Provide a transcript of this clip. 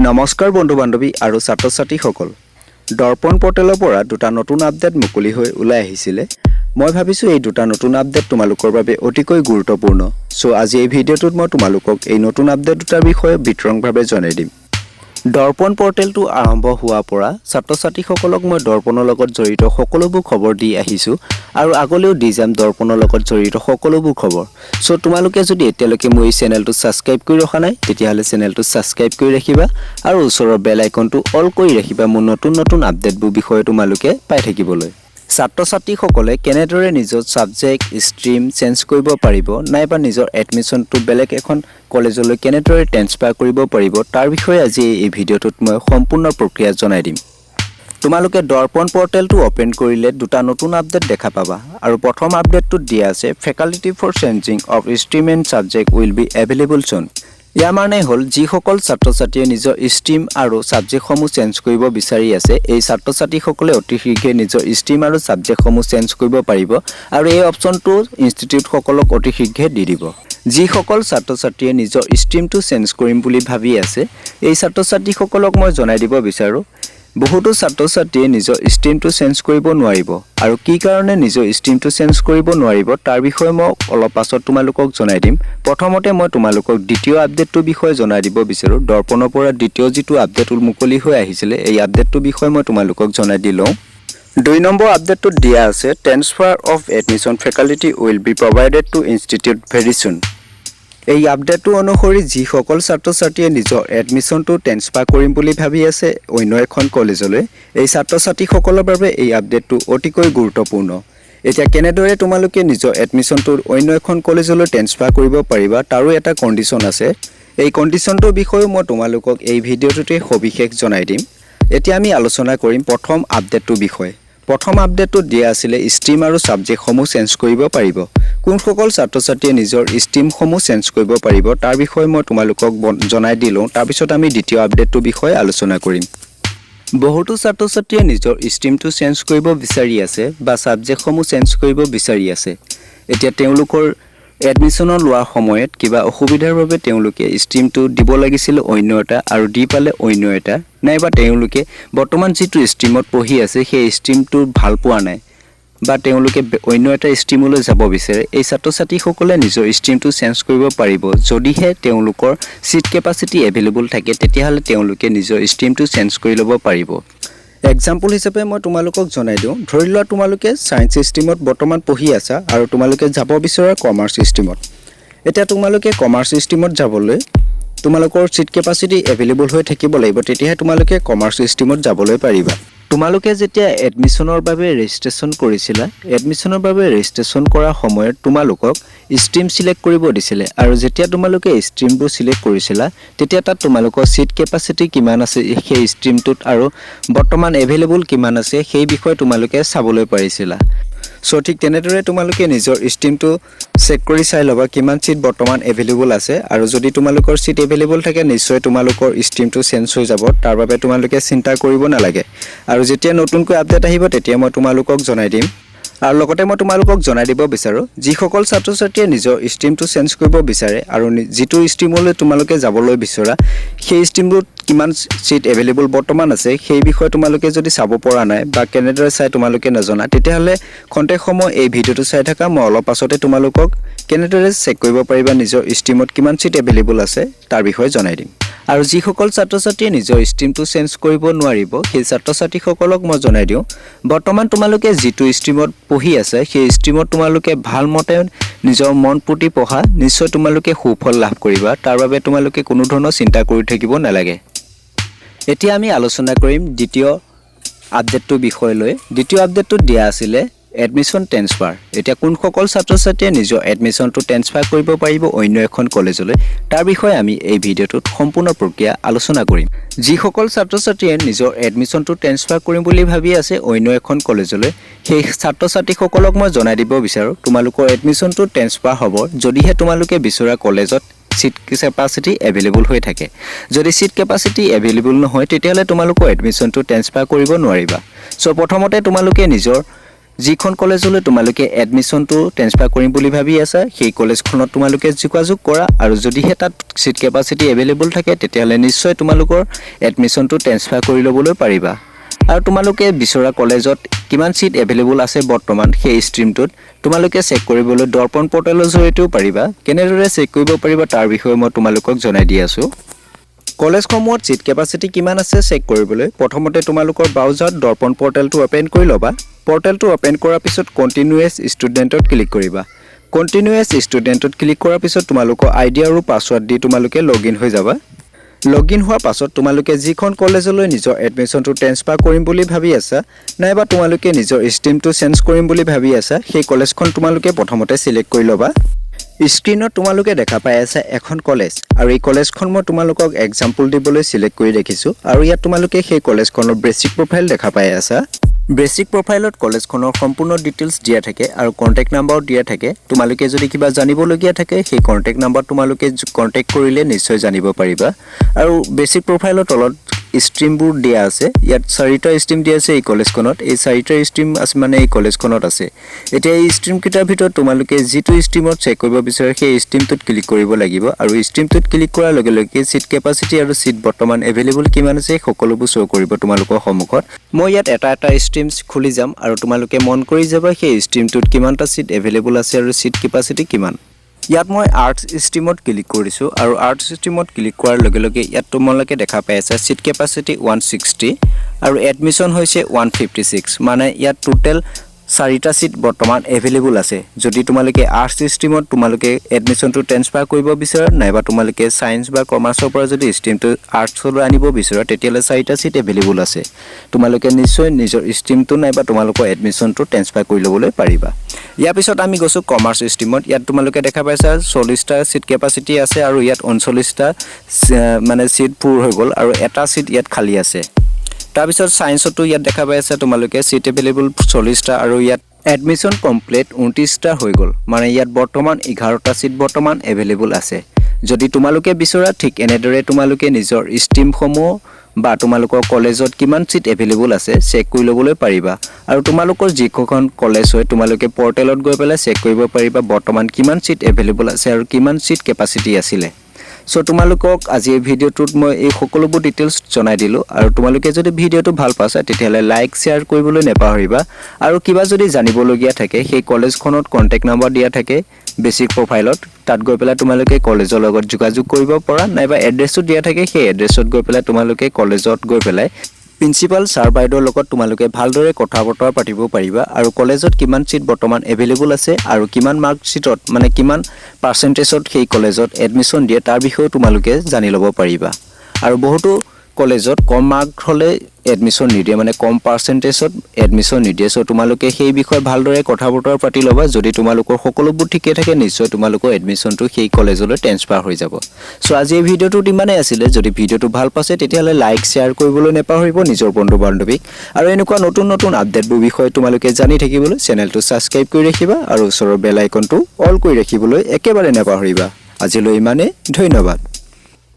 নমস্কাৰ বন্ধু বান্ধৱী আৰু ছাত্ৰ ছাত্ৰীসকল দৰ্পণ পৰ্টেলৰ পৰা দুটা নতুন আপডেট মুকলি হৈ ওলাই আহিছিলে মই ভাবিছো এই দুটা নতুন আপডেট তোমালোকৰ বাবে অতিকৈ গুৰুত্বপূৰ্ণ সো আজি এই ভিডিঅ'টোত মই তোমালোকক এই নতুন আপডেট দুটাৰ বিষয়ে বিতৰংভাৱে জনাই দিম দৰ্পণ পৰ্টেলটো আৰম্ভ হোৱাৰ পৰা ছাত্ৰ ছাত্ৰীসকলক মই দৰ্পণৰ লগত জড়িত সকলোবোৰ খবৰ দি আহিছো আৰু আগলৈও দি যাম দৰ্পণৰ লগত জড়িত সকলোবোৰ খবৰ সো তোমালোকে যদি এতিয়ালৈকে মোৰ এই চেনেলটো সাবস্ক্ৰাইব কৰি ৰখা নাই তেতিয়াহলে চেনেলটো সাবস্ক্ৰাইব কৰি ৰাখিবা আৰু ওচৰৰ বেল আইকনটো অল কৰি ৰাখিবা মোৰ নতুন আপডেটবোৰ বিষয়ে তোমালোকে পাই থাকিবলৈ ছাত্ৰ ছাত্ৰীসকলে কেনেদৰে নিজৰ সাবজেক্ট ষ্ট্ৰীম চেঞ্জ কৰিব পাৰিব নাইবা নিজৰ এডমিশনটো বেলেগ এখন কলেজলৈ কেনেদৰে ট্ৰান্সফাৰ কৰিব পাৰিব তাৰ বিষয়ে আজি এই ভিডিঅ'টোত মই সম্পূৰ্ণ প্ৰক্ৰিয়া জনাই দিম তোমালোকে দৰ্পণ পৰ্টেলটো ওপেন কৰিলে দুটা নতুন আপডেট দেখা পাবা আৰু প্ৰথম আপডেটটো দিয়া আছে faculty for changing of stream and subject will be available soon ইয়াৰ মানে হ'ল যিসকল ছাত্ৰ ছাত্ৰীয়ে নিজৰ ষ্ট্ৰীম আৰু সাবজেক্টসমূহ চেঞ্জ কৰিব বিচাৰি আছে এই ছাত্ৰ ছাত্ৰীসকলে অতি শীঘ্ৰে নিজৰ ষ্ট্ৰীম আৰু সাবজেক্টসমূহ চেঞ্জ কৰিব পাৰিব আৰু এই অপচনটো ইনষ্টিটিউটসকলক অতি শীঘ্ৰে দি দিব যিসকল ছাত্ৰ ছাত্ৰীয়ে নিজৰ ষ্ট্ৰীমটো চেঞ্জ কৰিম বুলি ভাবি আছে এই ছাত্ৰ ছাত্ৰীসকলক মই জনাই দিব বিচাৰো বহুতো ছাত্ৰ ছাত্ৰীয়ে নিজৰ ষ্ট্ৰীমটো চেঞ্জ কৰিব নোৱাৰিব আৰু কি কাৰণে নিজৰ ষ্ট্ৰীমটো চেঞ্জ কৰিব নোৱাৰিব তাৰ বিষয়ে মই অলপ পাছত তোমালোকক জনাই দিম প্ৰথমতে মই তোমালোকক দ্বিতীয় আপডেটটো বিষয়ে জনাই দিব বিচাৰো দৰ্পণৰ পৰা দ্বিতীয় যেটো আপডেট মুকলি হৈ আহিছিলে এই আপডেটটো বিষয়ে মই তোমালোকক জনাই দিলো 2 নম্বৰ আপডেটটো দিয়া আছে transfer of admission faculty will be provided to institute very soon এই আপডেটটো অনুসৰি যিসকল ছাত্ৰ ছাত্ৰীয়ে নিজৰ এডমিশনটো ট্ৰান্সফাৰ কৰিম বুলি ভাবি আছে অন্য এখন কলেজলৈ এই ছাত্ৰ ছাত্ৰীসকলৰ বাবে এই আপডেটটো অতিকৈ গুৰুত্বপূৰ্ণ এতিয়া কেনেদৰে তোমালোকে নিজৰ এডমিশনটো অন্য এখন কলেজলৈ ট্ৰান্সফাৰ কৰিব পাৰিবা তাৰো এটা কণ্ডিশ্যন আছে এই কণ্ডিশ্যনটোৰ বিষয়ে মই তোমালোকক এই ভিডিঅ'টোতে সবিশেষ জনাই দিম এতিয়া আমি আলোচনা কৰিম প্ৰথম আপডেটটোৰ বিষয়ে প্ৰথম আপডেটটো দিয়া আছিল ষ্ট্ৰীম আৰু সাবজেক্টসমূহ চেঞ্জ কৰিব পাৰিব কোনসকল ছাত্ৰ ছাত্ৰীয়ে নিজৰ ষ্ট্ৰীমসমূহ চেঞ্জ কৰিব পাৰিব তাৰ বিষয়ে মই তোমালোকক জনাই দিলো তাৰ পিছত আমি দ্বিতীয় আপডেটটোৰ বিষয়ে আলোচনা কৰিম বহুতো ছাত্ৰ ছাত্ৰীয়ে নিজৰ ষ্ট্ৰীমটো চেঞ্জ কৰিব বিচাৰি আছে বা সাবজেক্টসমূহ চেঞ্জ কৰিব বিচাৰি আছে এতিয়া তেওঁলোকৰ এডমিশনৰ লোৱাৰ সময়ত কিবা অসুবিধাৰ বাবে তেওঁলোকে ষ্ট্ৰীমটো দিব লাগিছিল অন্য এটা আৰু দি পালে অন্য এটা নাইবা তেওঁলোকে বৰ্তমান যেটো ষ্ট্ৰীমত পঢ়ি আছে সেই ষ্ট্ৰীমটো ভাল পোৱা নাই বা তেওঁলোকে অন্য এটা ষ্ট্ৰীমলৈ যাব বিচাৰে এই ছাত্ৰ ছাত্ৰীসকলে নিজৰ ষ্ট্ৰীমটো চেঞ্জ কৰিব পাৰিব যদিহে তেওঁলোকৰ সিট কেপাসিটি এভেইলেবল থাকে তেতিয়াহলে তেওঁলোকে নিজৰ ষ্ট্ৰীমটো চেঞ্জ কৰি ল'ব পাৰিব এক্সাম্পল হিচাপে মই তোমালোকক জনাই দিওঁ ধৰি লোৱা তোমালোকে সায়েন্স ষ্ট্ৰীমত বৰ্তমান পঢ়ি আছা আৰু তোমালোকে যাব বিচৰা কমাৰ্চ ষ্ট্ৰীমত এতিয়া তোমালোকে কমাৰ্চ ষ্ট্ৰীমত যাবলৈ তোমালোকৰ সিট কেপাসিটি এভেইলেবল হৈ থাকিব লাগিব তেতিয়াহে তোমালোকে কমাৰ্চ ষ্ট্ৰীমত যাবলৈ পাৰিবা তোমালোকে যেতিয়া এডমিশনৰ বাবে ৰেজিষ্ট্ৰেচন কৰিছিলা এডমিশনৰ বাবে ৰেজিষ্ট্ৰেচন কৰা সময়ত তোমালোকক ষ্ট্ৰীম সিলেক্ট কৰিব দিছিলে আৰু যেতিয়া তোমালোকে ষ্ট্ৰীমটো সিলেক্ট কৰিছিলা তেতিয়া তাত তোমালোকৰ সিট কেপাসিটি কিমান আছে সেই ষ্ট্ৰীমটোত আৰু বৰ্তমান এভেইলেবল কিমান আছে সেই বিষয়ে তোমালোকে চাবলৈ পাৰিছিলা সো ঠিক তেনেদৰে তোমালোকে নিজৰ ষ্ট্ৰীমটো চেক কৰি চাই লবা কিমান সিট বৰ্তমান এভেইলেবল আছে আৰু যদি তোমালোকৰ সিট এভেইলেবল থাকে নিশ্চয় তোমালোকৰ ষ্ট্ৰীমটো চেঞ্জ হৈ যাব তাৰ বাবে তোমালোকে চিন্তা কৰিব নালাগে আৰু যেতিয়া নতুনকৈ আপডেট আহিব তেতিয়া মই তোমালোকক জনাই দিম আৰু লগতে মই তোমালোকক জনাই দিব বিচাৰো যিসকল ছাত্ৰ ছাত্ৰীয়ে নিজৰ ষ্ট্ৰীমটো চেঞ্জ কৰিব বিচাৰে আৰু যেটো ষ্ট্ৰীমলৈ তোমালোকে যাবলৈ বিচৰা সেই ষ্ট্ৰীমটোত কিমান সিট এভেইলেবল বৰ্তমান আছে সেই বিষয়ে তোমালোকে যদি চাব পৰা নাই বা কেনেদৰে চাই তোমালোকে নজনা তেতিয়াহলে খন্তেক সময় এই ভিডিঅ'টো চাই থাকা মই অলপ পাছতে তোমালোকক কেনেদৰে চেক কৰিব পাৰিবা নিজৰ ষ্ট্ৰীমত কিমান সিট এভেইলেবল আছে তাৰ বিষয়ে জনাই দিম আৰু যিসকল ছাত্ৰ ছাত্ৰীয়ে নিজৰ ষ্ট্ৰীমটো চেঞ্জ কৰিব নোৱাৰিব সেই ছাত্ৰ ছাত্ৰীসকলক মই জনাই দিওঁ বৰ্তমান তোমালোকে যেটো ষ্ট্ৰীমত পঢ়ি আছে সেই ষ্ট্ৰীমত তোমালোকে ভালমতে নিজৰ মন পুতি পঢ়া নিশ্চয় তোমালোকে সুফল লাভ কৰিবা তাৰ বাবে তোমালোকে কোনো ধৰণৰ চিন্তা কৰি থাকিব নালাগে এতিয়া আমি আলোচনা কৰিম দ্বিতীয় আপডেটটোৰ বিষয় লৈ দ্বিতীয় আপডেটটো দিয়া আছিল এডমিশন ট্ৰান্সফাৰ এতিয়া কোনসকল ছাত্ৰ ছাত্ৰীয়ে নিজৰ এডমিশনটো ট্ৰান্সফাৰ কৰিব পাৰিব অন্য এখন কলেজলৈ তাৰ বিষয়ে আমি এই ভিডিঅ'টোত সম্পূৰ্ণ প্ৰক্ৰিয়া আলোচনা কৰিম যিসকল ছাত্ৰ ছাত্ৰীয়ে নিজৰ এডমিশনটো ট্ৰান্সফাৰ কৰিম বুলি ভাবি আছে অন্য এখন কলেজলৈ সেই ছাত্ৰ ছাত্ৰীসকলক মই জনাই দিব বিচাৰো তোমালোকৰ এডমিশনটো ট্ৰান্সফাৰ হ'ব যদিহে তোমালোকে বিচৰা কলেজত সিট কেপাসিটি এভেইলেবল হৈ থাকে যদি সিট কেপাসিটি এভেইলেবল নহয় তেতিয়াহলে তোমালোকৰ এডমিশনটো ট্ৰান্সফাৰ কৰিব নোৱাৰিবা সো প্ৰথমতে তোমালোকে নিজৰ যিখন কলেজলৈ তোমালোকে এডমিশ্যনটো ট্ৰেন্সফাৰ কৰিম বুলি ভাবি আছা সেই কলেজখনত তোমালোকে যোগাযোগ কৰা আৰু যদিহে তাত সিট কেপাচিটি এভেইলেবল থাকে তেতিয়াহ'লে নিশ্চয় তোমালোকৰ এডমিশ্যনটো ট্ৰেন্সফাৰ কৰি ল'বলৈ পাৰিবা আৰু তোমালোকে বিচৰা কলেজত কিমান সিট এভেইলেবল আছে বৰ্তমান সেই ষ্ট্ৰীমটোত তোমালোকে চেক কৰিবলৈ দৰ্পণ পৰ্টেলৰ জৰিয়তেও পাৰিবা কেনেদৰে চেক কৰিব পাৰিবা তাৰ বিষয়ে মই তোমালোকক জনাই দি আছো কলেজসমূহত সিট কেপাচিটি কিমান আছে চেক কৰিবলৈ প্ৰথমতে তোমালোকৰ ব্ৰাউজাৰত দৰ্পণ পৰ্টেলটো ওপেন কৰি ল'বা পৰ্টেলটো ওপেন কৰাৰ পিছত কন্টিনিউয়াছ ষ্টুডেণ্টত ক্লিক কৰিবা কন্টিনিউয়াছ ষ্টুডেণ্টত ক্লিক কৰাৰ পিছত তোমালোকৰ আইডি আৰু পাছৱৰ্ড দি তোমালোকে লগইন হৈ যাবা লগইন হোৱাৰ পাছত তোমালোকে যিখন কলেজলৈ নিজৰ এডমিশ্যনটো ট্ৰেন্সফাৰ কৰিম বুলি ভাবি আছা নাইবা তোমালোকে নিজৰ ষ্ট্ৰীমটো চেঞ্জ কৰিম বুলি ভাবি আছা সেই কলেজখন তোমালোকে প্ৰথমতে সিলেক্ট কৰি ল'বা স্ক্ৰিনত তোমালোকে দেখা পাই আছে এখন কলেজ আৰু এই কলেজখন মই তোমালোকক এক্সাম্পল দিবলৈ সিলেক্ট কৰি ৰাখিছো আৰু ইয়াত তোমালোকে সেই কলেজখনৰ বেসিক প্ৰফাইল দেখা পাই আছা বেসিক প্ৰফাইলত কলেজখনৰ সম্পূৰ্ণ ডিটেইলছ দিয়া থাকে আৰু কন্টাক্ট নাম্বাৰ দিয়া থাকে তোমালোকে যদি কিবা জানিবলগীয়া থাকে সেই কন্টাক্ট নাম্বাৰ তোমালোকে কন্টাক্ট কৰিলে নিশ্চয় জানিব পাৰিবা আৰু বেসিক প্ৰফাইলৰ তলত ষ্ট্ৰীমবোৰ দিয়া আছে ইয়াত 4টা ষ্ট্ৰীম দিয়া আছে এই কলেজখনত এই 4টা ষ্ট্ৰীম আছে মানে এই কলেজখনত আছে এতিয়া এই ষ্ট্ৰীম কিটাৰ ভিতৰত তোমালোকে যিটো ষ্ট্ৰীমত চেক কৰিব বিচাৰে সেই ষ্ট্ৰীমটোত ক্লিক কৰিব লাগিব আৰু ষ্ট্ৰীমটোত ক্লিক কৰাৰ লগে লগে সিট কেপাচিটি আৰু সিট বৰ্তমান এভেইলেবল কিমান আছে সকলোবোৰ শো কৰিব তোমালোকৰ সন্মুখত মই ইয়াত এটা ষ্ট্ৰীমছ খুলি যাম আৰু তোমালোকে মন কৰি যাবা সেই ষ্ট্ৰীমটোত কিমানটা সিট এভেইলেবল আছে আৰু সিট কেপাচিটি কিমান ইয়াত মই আৰ্টছ ষ্ট্ৰীমত ক্লিক কৰিছো আৰু আৰ্টছ ষ্ট্ৰীমত ক্লিক কৰাৰ লগে লগে ইয়াত তোমালোকে দেখা পাই আছে সিট কেপাচিটি 160 আৰু এডমিশন হৈছে 156 মানে ইয়াত টোটাল 4টা সিট বৰ্তমান এভেইলেবল আছে যদি তোমালোকে আৰ্টছ ষ্ট্ৰীমত তোমালোকে এডমিশনটো ট্ৰেন্সফাৰ কৰিব বিচাৰা নাইবা তোমালোকে সায়েন্স বা কমাৰ্চৰ পৰা যদি ষ্ট্ৰীমটো আৰ্টছলৈ আনিব বিচাৰা তেতিয়ালে 4টা সিট এভেইলেবল আছে তোমালোকে নিশ্চয় নিজৰ ষ্ট্ৰীমটো নাইবা তোমালোকৰ এডমিশনটো ট্ৰেন্সফাৰ কৰি ল'বলৈ পাৰিবা ইয়াৰ পিছত আমি গৈছো কমাৰ্চ ষ্ট্ৰীমত ইয়াত তোমালোকে দেখা পাইছা 40টা সিট কেপাচিটি আছে আৰু ইয়াত 39টা মানে সিট পুৰ হৈ গল আৰু এটা সিট ইয়াত খালি আছে তাৰ পিছত সায়েন্সটো ইয়াত দেখা পাই আছে তোমালোকে সিট এভেইলেবল 40টা আৰু ইয়াত এডমিশন কমপ্লিট 29টা হৈ গল মানে ইয়াত বৰ্তমান 11টা সিট বৰ্তমান এভেইলেবল আছে যদি তোমালোকে বিচৰা ঠিক এনেদৰে তোমালোকে নিজৰ ষ্ট্ৰীমসমূহ বা তোমালোকৰ কলেজত কিমান সিট এভেইলেবল আছে চেক কৰি ল'বলৈ পাৰিবা আৰু তোমালোকৰ যিখন কলেজ হয় তোমালোকে পৰ্টেলত গৈ পেলাই চেক কৰিব পাৰিবা বৰ্তমান কিমান সিট এভেইলেবল আছে আৰু কিমান সিট কেপাচিটি আছিল সো তোমালোকক আজি এই ভিডিওটোত মই এই সকলোবোৰ ডিটেইলছ জনাই দিলো আৰু তোমালোকে যদি ভিডিওটো ভাল পাইছা তেতিয়ালে লাইক শেয়াৰ কৰিবলৈ নেপাহৰিবা আৰু কিবা যদি জানিবলগীয়া থাকে সেই কলেজখনত কন্টাক্ট নাম্বাৰ দিয়া থাকে বেসিক প্ৰফাইলত তাত গৈ পেলাই তোমালোকে কলেজৰ লগত যোগাযোগ কৰিব পৰা নাইবা এড্ৰেছটো দিয়া থাকে সেই এড্ৰেছত গৈ পেলাই তোমালোকে কলেজত গৈ পেলাই প্ৰিন্সিপাল ছাৰ বাইদেউৰ লগত তোমালোকে ভালদৰে কথা বতৰা পাতিব পাৰিবা আৰু কলেজত কিমান সিট বৰ্তমান এভেইলেবল আছে আৰু কিমান মাৰ্ক সিটত মানে কিমান পাৰ্সেন্টেজত সেই কলেজত এডমিশন দিয়ে তাৰ বিষয়ে তোমালোকে জানি ল'ব পাৰিবা আৰু বহুতো কলেজত কম মাৰ্ক হলে এডমিশন নিদিয়ে মানে কম পাৰ্সেন্টেজত এডমিশন নিদিয়ে সো তোমালোকে সেই বিষয়ে ভালদৰে কথা বতৰা পাতি ল'বা যদি তোমালোকৰ সকলোবোৰ ঠিকে থাকে নিশ্চয় তোমালোকৰ এডমিশনটো সেই কলেজলৈ ট্ৰেন্সফাৰ হৈ যাব সো আজি এই ভিডিওটো ইমানেই আছিল যদি ভিডিওটো ভাল পাইছে তেতিয়ালে লাইক শেয়াৰ কৰিবলৈ নেপাহৰিব নিজৰ বন্ধু বান্ধৱীক আৰু এনেকুৱা নতুন নতুন আপডেটবোৰ বিষয়ে তোমালোকে জানি থাকিবলৈ চেনেলটো সাবস্ক্ৰাইব কৰি ৰাখিবা আৰু ওচৰৰ বেল আইকনটো অল কৰি ৰাখিবলৈ একেবাৰে নেপাহৰিবা আজিলৈ ইমানেই ধন্যবাদ